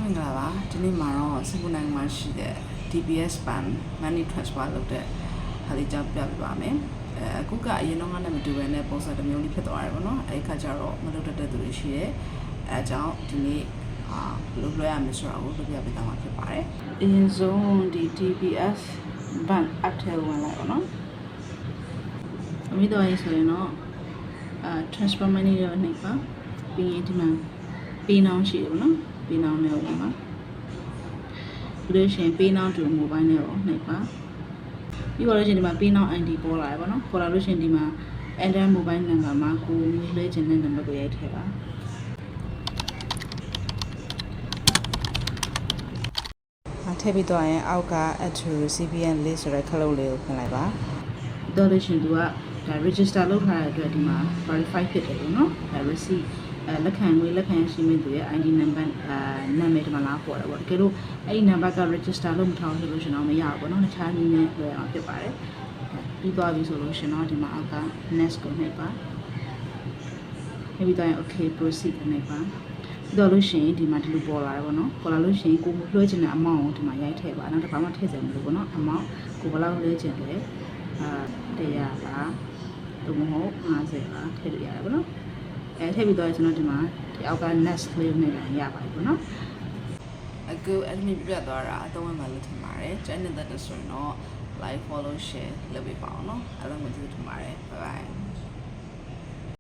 မင်္ဂလာပါဒီနေ့မှာတော့စင်ကာပူနိုင်ငံမှာရှိတဲ့ DBS Bank Money Transfer လုပ်တဲ့ဟာလေးကြောင့်ပြပြပါမယ်အခုကအရင်တော့နဲ့မတူဘဲနဲ့ပုံစံတစ်မျိုးလေးဖြစ်သွားတယ်ပေါ့နော်အဲဒီခါကျတော့မလုပ်တတ်တဲ့သူတွေရှိတယ်အဲအကြောင်းဒီနေ့ဘယ်လိုလွှဲရမလဲဆိုတာကိုပြပြပေးသွားမှာဖြစ်ပါတယ်အရင်ဆုံးဒီ DBS Bank app ထဲဝင်လိုက်ပါနော်အမိတော်ရေးဆိုရင်တော့transfer money ရောနေပါပြီးရင်ဒီမှာပေးနှောင်းရှိတယ်ပေါ့နော်ပေးနှောင်းနဲ့ဝင်ပါပြီးလို့ရှိရင်ပေးနှောင်းတူ mobile နဲ့ရောနှိပ်ပါပြီးတော့လို့ရှိရင်ဒီမှာပေးနှောင်း ID ပေါ်လာတယ်ပေါ့နော်ပေါ်လာလို့ရှိရင်ဒီမှာ enter mobile number မှာကိုမျိုးလွှဲခြင်းတဲ့ number ကိုရိုက်ထည့်ပါထည့်ပြီးတော့ရင်အောက်က add to recipient list ဆိုတဲ့ခလုတ်လေးကိုဖွင့်လိုက်ပါတော့လို့ရှိရင်သူကဒါ register လုပ်ထားတဲ့အတွက်ဒီမှာ verify ဖြစ်တယ်ပေါ့နော်ဒါ receiptလက်ခံငွေလက်ခံရှိမိသူရဲ့ ID number နာမည်ဒီမှာလာပေါ်တယ်ပေါ့တကယ်လို့အဲ့ဒီ number က register လုပ်မထားဘူးဆိုလို့ရှိရင်တော့မရဘူးပေါ့နော်တခြားနည်းနဲ့လွှဲအောင်ဖြစ်ပါတယ်ပြီးသွားပြီဆိုလို့ရှိရင်တော့ဒီမှာအောက်က next ကိုနှိပ်ပါပြီးတော့ရင် okay proceed ကိုနှိပ်ပါပြီးတော့လို့ရှိရင်ဒီမှာဒီလိုပေါ်လာတယ်ပေါ့နော်ပေါ်လာလို့ရှိရင်ကိုလွှဲချင်တဲ့ amount ကိုဒီမှာရိုက်ထည့်ပါနောက်တစ်ခါမှထည့်စရာမလိုပေါ့နော် amount ကိုဘယ်လောက်လွှဲချင်လဲ100ပါသို့မဟုတ်50ပါထည့်လို့ရတယ်ပေါ့နော်ထည့်ပြီးတော့ကျွန်တော်ဒီမှာဒီအောက်က next clip နဲ့လည်းရပါတယ်ပေါ့နော်အခုအဲ့ဒီပြပြသွားတာအသုံးဝင်ပါလို့ထင်ပါတယ်ကျန်တဲ့ဆိုရင်တော့ like follow share လုပ်ပေးပါအောင်နော်အားလုံးကိုကျေးဇူးတင်ပါတယ် bye bye